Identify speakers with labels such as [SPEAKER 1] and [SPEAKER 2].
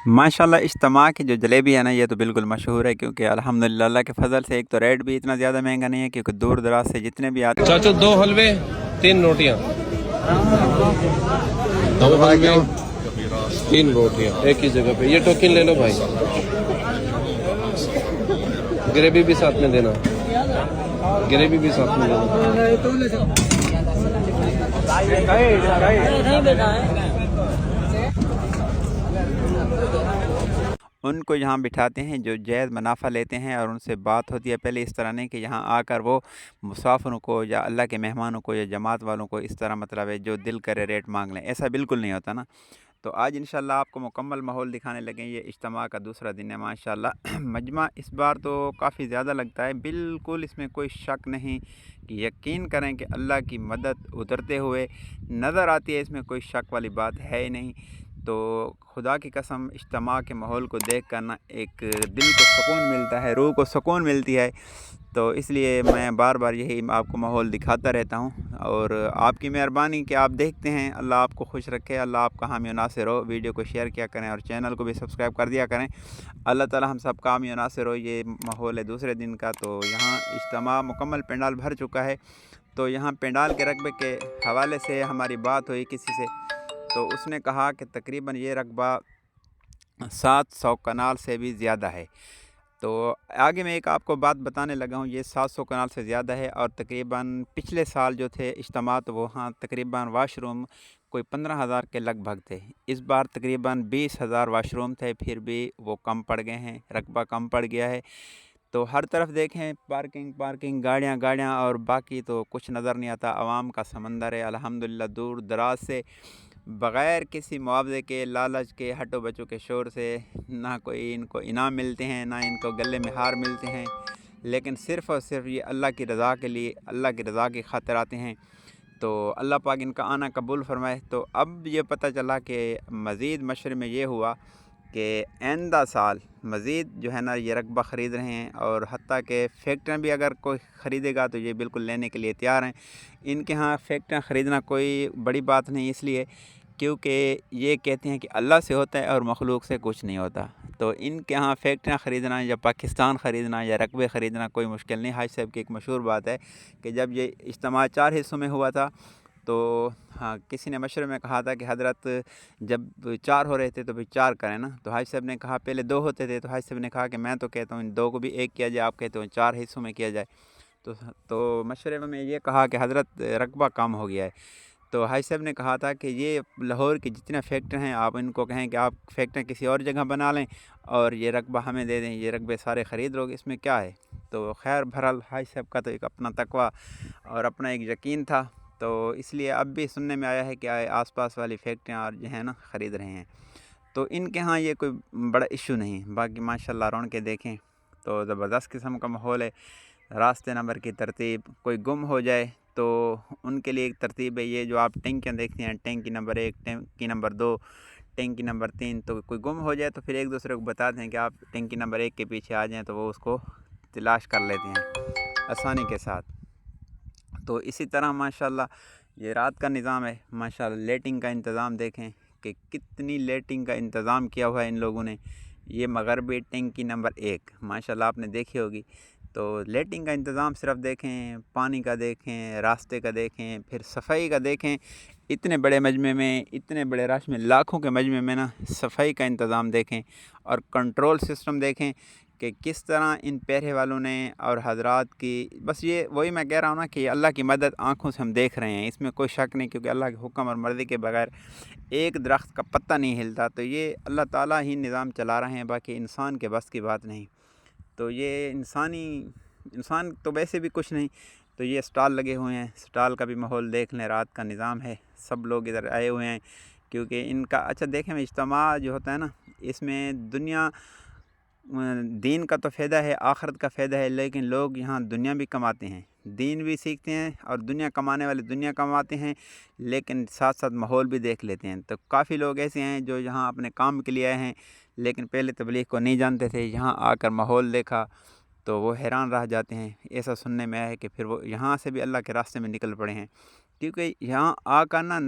[SPEAKER 1] माशाल्लाह इज्तिमा की जो जलेबी है ना, ये तो बिल्कुल मशहूर है, क्योंकि अल्हम्दुलिल्लाह अल्लाह के फ़ज़ल से एक तो रेट भी इतना ज़्यादा महंगा नहीं है, क्योंकि दूर दराज से जितने भी आते
[SPEAKER 2] चाचू 2 हलवे 3 रोटियां। 2 हलवे 3 रोटियां एक ही जगह पे। ये टोकन ले लो भाई, ग्रेवी भी साथ में देना, ग्रेवी भी साथ में देना।
[SPEAKER 1] उनको यहाँ बिठाते हैं जो जायज़ मुनाफ़ा लेते हैं, और उनसे बात होती है पहले इस तरह नहीं कि यहाँ आकर वो मुसाफिरों को या अल्लाह के मेहमानों को या जमात वालों को इस तरह मतलब है जो दिल करे रेट मांग लें, ऐसा बिल्कुल नहीं होता ना। तो आज इंशाल्लाह आपको मुकम्मल माहौल दिखाने लगे। ये इज्तिमा का दूसरा दिन है माशाल्लाह। मजमा इस बार तो काफ़ी ज़्यादा लगता है, बिल्कुल इसमें कोई शक नहीं कि यकीन करें कि अल्लाह की मदद उतरते हुए नज़र आती है, इसमें कोई शक वाली बात है ही नहीं। तो खुदा की कसम इज्तिमा के माहौल को देख कर ना एक दिल को सुकून मिलता है, रूह को सुकून मिलती है। तो इसलिए मैं बार बार यही आपको माहौल दिखाता रहता हूँ, और आपकी मेहरबानी कि आप देखते हैं। अल्लाह आपको खुश रखे, अल्लाह आपका हामी और नासिर हो। वीडियो को शेयर किया करें और चैनल को भी सब्सक्राइब कर दिया करें। अल्लाह ताला हम सब का हामी और नासिर हो। ये माहौल है दूसरे दिन का। तो यहाँ इज्तिमा मुकम्मल पंडाल भर चुका है। तो यहाँ पंडाल के रकबे के हवाले से हमारी बात हुई किसी से, तो उसने कहा कि तकरीबन ये रकबा 700 कनाल से भी ज़्यादा है। तो आगे मैं एक आपको बात बताने लगा हूँ, ये 700 कनाल से ज़्यादा है। और तकरीबन पिछले साल जो थे इज्तिमा, तो वहाँ तकरीबन वाशरूम कोई 15,000 के लगभग थे। इस बार तकरीबन 20,000 वाशरूम थे, फिर भी वो कम पड़ गए हैं, रकबा कम पड़ गया है। तो हर तरफ देखें पार्किंग गाड़ियाँ गाड़ियाँ, और बाकी तो कुछ नज़र नहीं आता। आवाम का समंदर है अल्हम्दुलिल्लाह। दूर दराज से बग़ैर किसी मुआवजे के, लालच के, हटो बचो के शोर से ना कोई इनको इनाम मिलते हैं, ना इनको गले में हार मिलते हैं, लेकिन सिर्फ़ और सिर्फ ये अल्लाह की रज़ा के लिए, अल्लाह की रज़ा की खातिर आते हैं। तो अल्लाह पाक इनका आना कबूल फरमाए। तो अब ये पता चला कि मज़ीद मशवरे में ये हुआ कि आइंदा साल मज़ीद जो है ना ये रकबा ख़रीद रहे हैं, और हत्ता कि फैक्ट्रियाँ भी अगर कोई ख़रीदेगा तो ये बिल्कुल लेने के लिए तैयार हैं। इनके यहाँ फैक्ट्रियाँ ख़रीदना कोई बड़ी बात नहीं, इसलिए क्योंकि ये कहते हैं कि अल्लाह से होता है और मखलूक से कुछ नहीं होता। तो इनके यहाँ फैक्ट्रियाँ ख़रीदना या पाकिस्तान ख़रीदना या रकबे ख़रीदना कोई मुश्किल नहीं। हाजी साहब की एक मशहूर बात है कि जब ये इज्तिमा 4 हिस्सों में हुआ था, तो हाँ, किसी ने मशवरे में कहा था कि हज़रत जब 4 हो रहे थे तो भाई 4 करें ना। तो हाजी साहब ने कहा, पहले 2 होते थे, तो हाजी साहब ने कहा कि मैं तो कहता हूँ इन 2 को भी 1 किया जाए, आप कहते हो 4 हिस्सों में किया जाए। तो मशवरे में ये कहा कि हज़रत रकबा कम हो गया है। तो हाजी साहब ने कहा था कि ये लाहौर की जितने फैक्ट्री हैं, आप इनको कहें कि आप फैक्ट्री किसी और जगह बना लें और ये रकबा हमें दे दें, ये रकबे सारे ख़रीद लोगे, इसमें क्या है। तो खैर बहरहाल हाजी साहब का तो एक अपना तकवा और अपना एक यकीन था। तो इसलिए अब भी सुनने में आया है कि आसपास वाली फैक्ट्रियाँ और जो है ना ख़रीद रहे हैं। तो इनके यहाँ ये कोई बड़ा इशू नहीं। बाकी माशाल्लाह रौनकें देखें तो ज़बरदस्त किस्म का माहौल है। रास्ते नंबर की तरतीब, कोई गुम हो जाए तो उनके लिए एक तरतीब है। ये जो आप टैंकियाँ देखते हैं, टैंकी नंबर 1, टैंकी नंबर 2, टैंकी नंबर 3, तो कोई गुम हो जाए तो फिर एक दूसरे को बताते हैं कि आप टैंकी नंबर 1 के पीछे आ जाएँ, तो वो उसको तलाश कर लेते हैं आसानी के साथ। तो इसी तरह माशाल्लाह ये रात का निज़ाम है। माशाल्लाह लेटिंग का इंतज़ाम देखें कि कितनी लेटिंग का इंतज़ाम किया हुआ है इन लोगों ने। ये मगरबी टैंकी नंबर 1 माशाल्लाह आपने देखी होगी। तो लेटिंग का इंतज़ाम सिर्फ देखें, पानी का देखें, रास्ते का देखें, फिर सफाई का देखें। इतने बड़े मजमे में, इतने बड़े रश में, लाखों के मजमे में ना सफाई का इंतज़ाम देखें, और कंट्रोल सिस्टम देखें कि किस तरह इन पैरे वालों ने और हजरात की, बस ये वही मैं कह रहा हूँ ना कि अल्लाह की मदद आँखों से हम देख रहे हैं, इसमें कोई शक नहीं, क्योंकि अल्लाह के हुक्म और मर्ज़ी के बगैर एक दरख्त का पत्ता नहीं हिलता। तो ये अल्लाह ताला ही निज़ाम चला रहे हैं, बाकी इंसान के बस की बात नहीं। तो ये इंसान तो वैसे भी कुछ नहीं। तो ये स्टॉल लगे हुए हैं, स्टॉल का भी माहौल देख लें, रात का निज़ाम है, सब लोग इधर आए हुए हैं क्योंकि इनका अच्छा देखें इज्तिमा जो होता है ना, इसमें दीन का तो फ़ायदा है, आखिरत का फ़ायदा है, लेकिन लोग यहाँ दुनिया भी कमाते हैं, दीन भी सीखते हैं, और दुनिया कमाने वाले दुनिया कमाते हैं, लेकिन साथ साथ माहौल भी देख लेते हैं। तो काफ़ी लोग ऐसे हैं जो यहाँ अपने काम के लिए आए हैं, लेकिन पहले तबलीग को नहीं जानते थे, यहाँ आकर माहौल देखा तो वो हैरान रह जाते हैं। ऐसा सुनने में आया है कि फिर वो यहाँ से भी अल्लाह के रास्ते में निकल पड़े हैं, क्योंकि यहाँ आकर ना